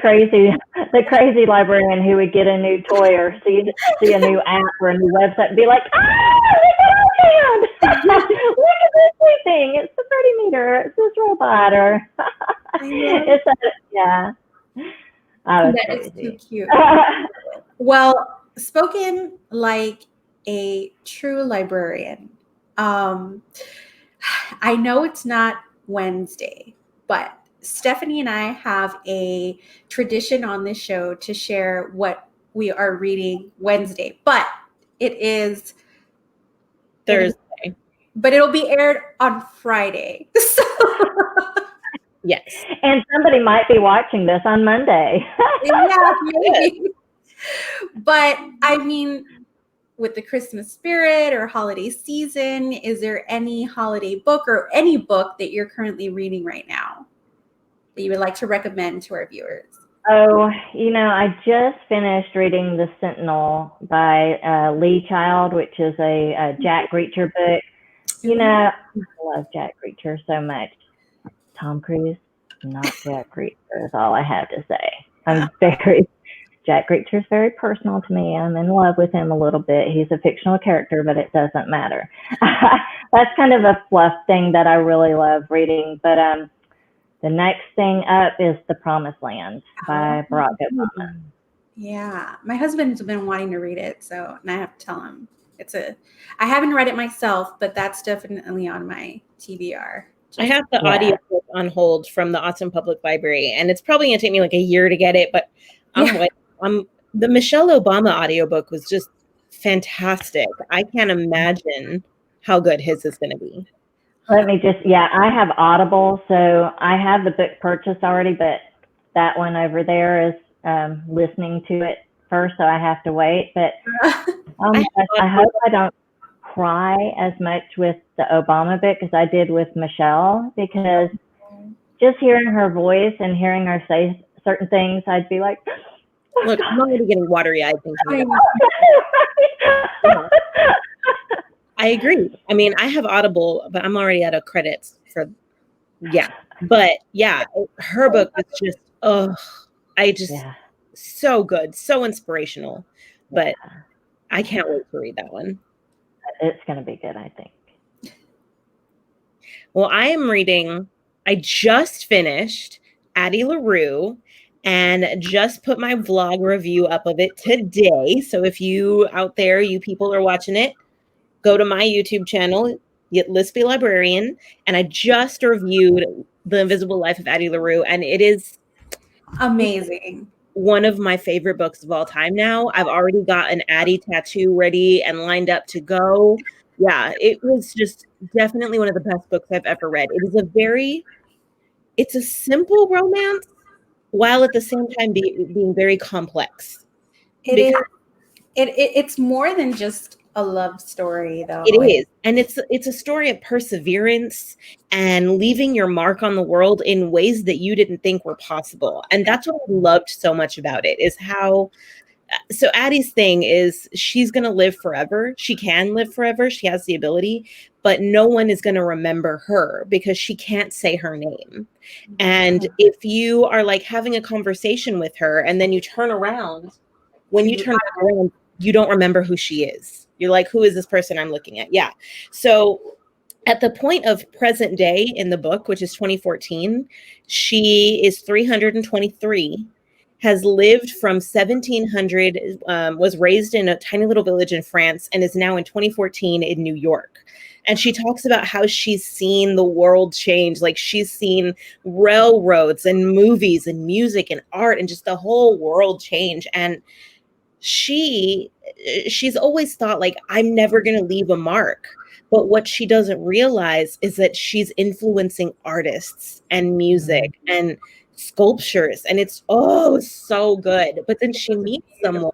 C: crazy librarian who would get a new toy or see a new app or a new website and be like, look at this new thing. It's the 30 meter. It's this robot or I was
B: That is too
C: crazy.
B: cute. Well, spoken like a true librarian. I know it's not Wednesday, but Stephanie and I have a tradition on this show to share what we are reading Wednesday, but it is
A: Thursday.
B: But it'll be aired on Friday.
A: Yes.
C: And somebody might be watching this on Monday.
B: Yeah, maybe. But I mean, with the Christmas spirit or holiday season, is there any holiday book or any book that you're currently reading right now that you would like to recommend to our viewers?
C: Oh, I just finished reading The Sentinel by Lee Child, which is a Jack Reacher book. I love Jack Reacher so much. Tom Cruise, not Jack Reacher is all I have to say. Jack Reacher is very personal to me. I'm in love with him a little bit. He's a fictional character, but it doesn't matter. That's kind of a fluff thing that I really love reading. But the next thing up is The Promised Land by Barack Obama.
B: Yeah, my husband's been wanting to read it, and I have to tell him I haven't read it myself, but that's definitely on my TBR.
A: I have the audio book on hold from the Austin Public Library, and it's probably going to take me like a year to get it, but the Michelle Obama audiobook was just fantastic. I can't imagine how good his is going to be.
C: I have Audible, so I have the book purchased already, but that one over there is listening to it first, so I have to wait. But I hope I don't cry as much with the Obama book as I did with Michelle, because just hearing her voice and hearing her say certain things, I'd be like,
A: look, I'm already getting watery-eyed thinking about it. I agree. I mean, I have Audible, but I'm already out of credits for, But her book is just, so good, so inspirational. But I can't wait to read that one.
C: It's going to be good, I think.
A: Well, I just finished Addie LaRue and just put my vlog review up of it today. So if you out there, you people are watching it, go to my YouTube channel, Lispy Librarian, and I just reviewed The Invisible Life of Addie LaRue, and it is
B: amazing.
A: One of my favorite books of all time now. I've already got an Addie tattoo ready and lined up to go. Yeah, it was just definitely one of the best books I've ever read. It's a simple romance while at the same time being very complex.
B: It's more than just a love story, though.
A: It is. And it's a story of perseverance and leaving your mark on the world in ways that you didn't think were possible. And that's what I loved so much about it, is how, so Addie's thing is she's going to live forever. She can live forever. She has the ability, but no one is going to remember her because she can't say her name. And if you are like having a conversation with her and then you turn around, when you turn around, you don't remember who she is. You're like, who is this person I'm looking at? Yeah. So at the point of present day in the book, which is 2014, she is 323, has lived from 1700, was raised in a tiny little village in France, and is now in 2014 in New York. And she talks about how she's seen the world change. Like she's seen railroads and movies and music and art and just the whole world change. And she's always thought like, I'm never going to leave a mark. But what she doesn't realize is that she's influencing artists and music and sculptures. And it's, so good. But then she meets someone.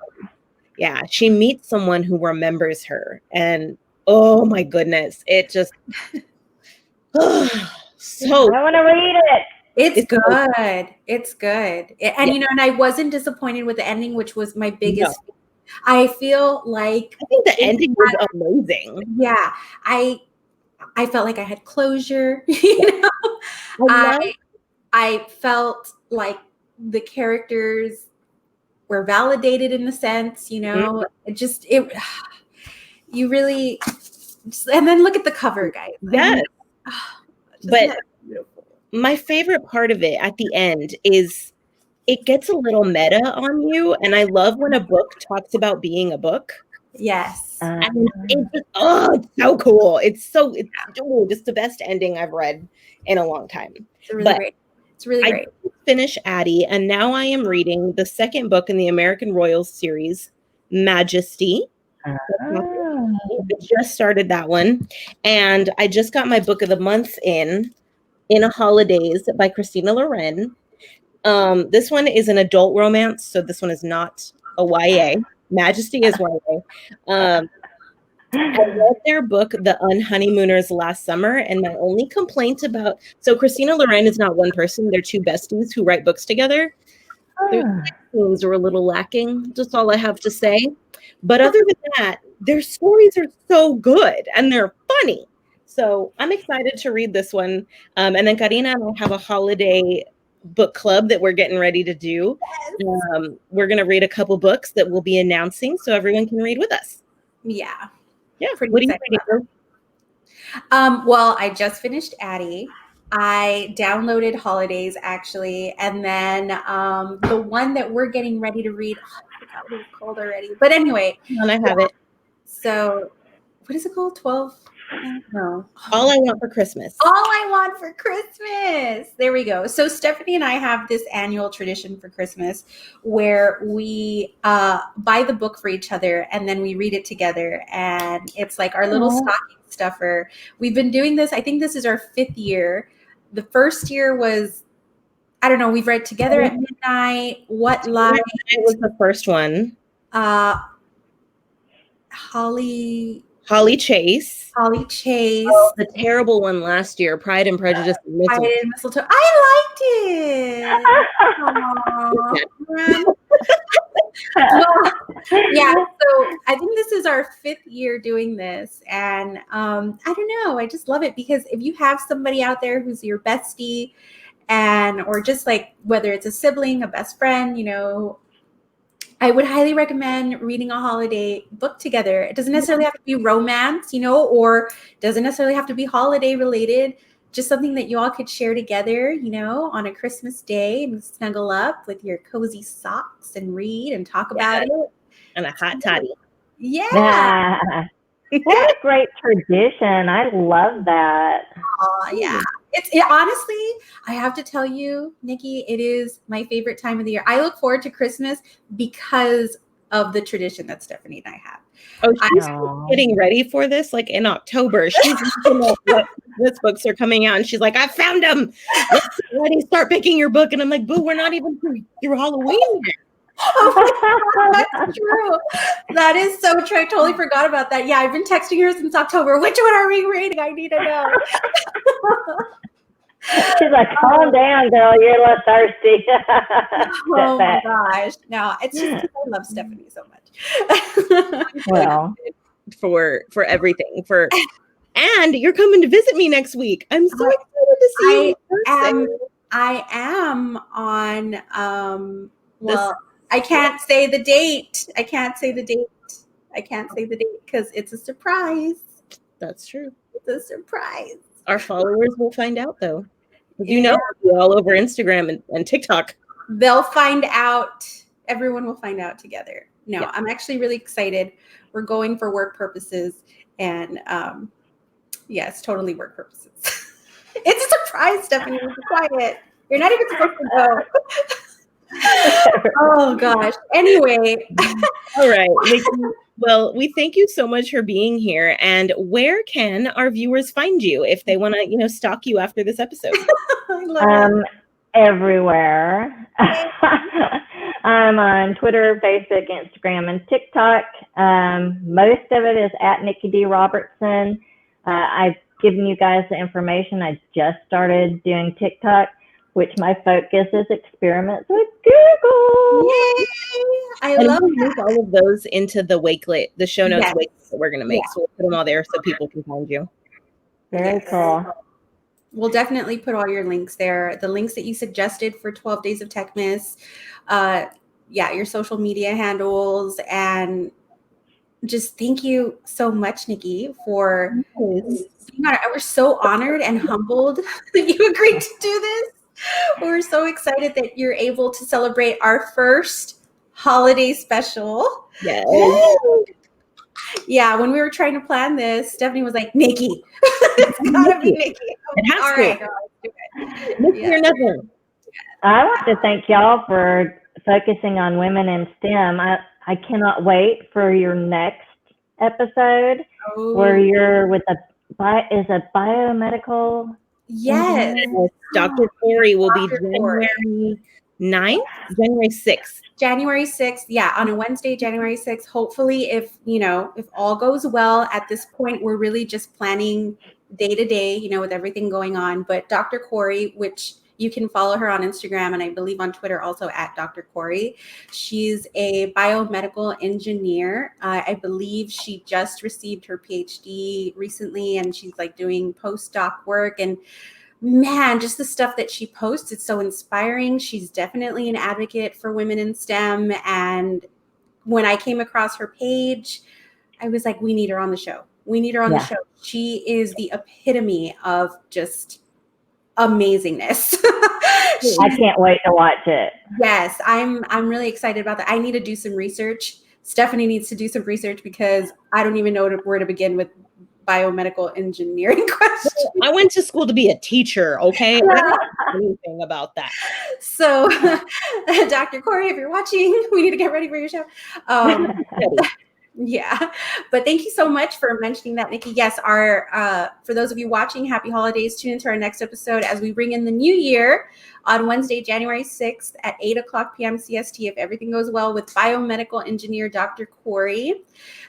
A: Yeah, she meets someone who remembers her. And oh my goodness, it just, so
C: I want to read it.
B: It's good. It's good. And, and I wasn't disappointed with the ending, which was my biggest. No. I feel like
A: I think the ending was amazing.
B: Yeah. I felt like I had closure, I felt like the characters were validated in a sense, you really, and then look at the cover, guys.
A: Yes. But my favorite part of it at the end is it gets a little meta on you. And I love when a book talks about being a book.
B: Yes.
A: And it's so cool. It's just the best ending I've read in a long time.
B: It's really great. It's really great.
A: I finished Addie, and now I am reading the second book in the American Royals series, Majesty. I just started that one, and I just got my book of the month in a Holidays by Christina Loren. This one is an adult romance, so this one is not a YA. Majesty is YA. I read their book, The Unhoneymooners, last summer, and my only complaint so Christina Loren is not one person, they're two besties who write books together. Their things are a little lacking, just all I have to say. But other than that, their stories are so good and they're funny. So I'm excited to read this one. And then Karina and I have a holiday book club that we're getting ready to do. We're going to read a couple books that we'll be announcing so everyone can read with us.
B: Yeah.
A: Yeah. What are you reading?
B: Well, I just finished Addie. I downloaded Holidays actually, and then the one that we're getting ready to read. Oh, I forgot what it's called already. But anyway,
A: I have it.
B: So, what is it called? 12? No.
A: All I Want for Christmas.
B: All I Want for Christmas. There we go. So Stephanie and I have this annual tradition for Christmas where we buy the book for each other and then we read it together. And it's like our little stocking stuffer. We've been doing this. I think this is our 5th year. The first year was, I don't know, we've read Together at Midnight, What Light.
A: It was the first one. Holly Chase.
B: Oh,
A: the terrible one last year, Pride and Prejudice.
B: Pride and Mistletoe. I liked it. Well, yeah, so I think this is our 5th year doing this. And I don't know. I just love it because if you have somebody out there who's your bestie or just like whether it's a sibling, a best friend, you know, I would highly recommend reading a holiday book together. It doesn't necessarily have to be romance, you know, or doesn't necessarily have to be holiday related. Just something that you all could share together, you know, on a Christmas day and snuggle up with your cozy socks and read and talk about it.
A: And a hot toddy.
B: Yeah.
C: What a great tradition. I love that.
B: Yeah. Honestly, I have to tell you, Nikki, it is my favorite time of the year. I look forward to Christmas because of the tradition that Stephanie and I have.
A: Oh, she's getting ready for this like in October. She's looking at what Christmas books are coming out and she's like, I found them. Let's ready, start picking your book. And I'm like, boo, we're not even through Halloween yet.
B: Oh, that's true. That is so true. I totally forgot about that. Yeah, I've been texting her since October. Which one are we reading? I need to know.
C: She's like, calm down, girl. You're a little thirsty.
B: Oh my gosh. No, it's just I love Stephanie so much.
C: Well,
A: for everything. And you're coming to visit me next week. I'm so excited to see you.
B: I am on I can't say the date. I can't say the date because it's a surprise.
A: That's true.
B: It's a surprise.
A: Our followers will find out, though. You know, we're all over Instagram and TikTok.
B: They'll find out. Everyone will find out together. No, yeah. I'm actually really excited. We're going for work purposes. And it's totally work purposes. It's a surprise, Stephanie. Be quiet. You're not even supposed to go. Oh gosh. Anyway.
A: All right. Well, we thank you so much for being here. And where can our viewers find you if they want to, stalk you after this episode?
C: Everywhere. I'm on Twitter, Facebook, Instagram, and TikTok. Most of it is at Nikki D. Robertson. I've given you guys the information. I just started doing TikTok, which my focus is experiments with Google.
B: Yay! I love that.
A: All of those into the Wakelet, the show notes Wakelet that we're going to make. Yeah. So we'll put them all there so people can find you.
C: Very cool.
B: We'll definitely put all your links there. The links that you suggested for 12 Days of Techmas, your social media handles, and just thank you so much, Nikki, for being on it. We're so honored and humbled that you agreed to do this. We're so excited that you're able to celebrate our first holiday special.
A: Yes.
B: Yeah, when we were trying to plan this, Stephanie was like, Nikki. It's gotta be Nikki.
A: It has
B: All
A: to.
B: right, girl, let's do it.
A: Nikki
B: Yeah.
A: or nothing.
C: I want to thank y'all for focusing on women in STEM. I cannot wait for your next episode where you're with a biomedical.
B: Yes.
A: Yes, Dr. Corey will be
B: Dr. Corey.
A: January 9th, January 6th.
B: January 6th. Yeah, on a Wednesday, January 6th. Hopefully, if all goes well at this point, we're really just planning day to day, with everything going on. But Dr. Corey, which you can follow her on Instagram and I believe on Twitter also at Dr. Corey. She's a biomedical engineer. I believe she just received her PhD recently and she's like doing postdoc work. And man, just the stuff that she posts, it's so inspiring. She's definitely an advocate for women in STEM. And when I came across her page, I was like, we need her on the show. We need her on the show. She is the epitome of just amazingness.
C: I can't wait to watch it.
B: Yes, I'm really excited about that. I need to do some research. Stephanie needs to do some research because I don't even know where to begin with biomedical engineering questions.
A: I went to school to be a teacher, okay? I don't know anything about that.
B: So, Dr. Corey, if you're watching, we need to get ready for your show. Yeah, but thank you so much for mentioning that, Nikki. Yes, for those of you watching, happy holidays. Tune into our next episode as we bring in the new year on Wednesday, January 6th at 8:00 p.m. CST, if everything goes well, with biomedical engineer Dr. Corey.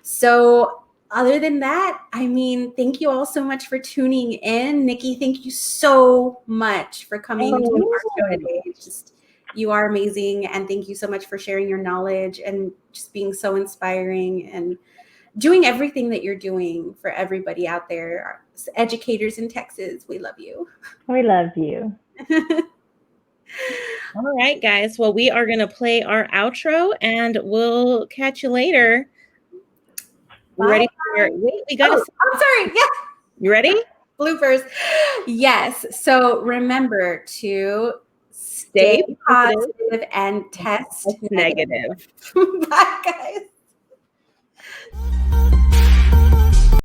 B: So other than that, thank you all so much for tuning in. Nikki, thank you so much for coming to our show today. You are amazing. And thank you so much for sharing your knowledge and just being so inspiring and doing everything that you're doing for everybody out there. Our educators in Texas, we love you.
C: We love you.
A: All right, guys. Well, we are going to play our outro and we'll catch you later. Ready? Wait, we got to.
B: I'm sorry. Yeah.
A: You ready?
B: Bloopers. Yes. So remember to
A: stay
B: positive and test
A: negative.
B: Bye, guys.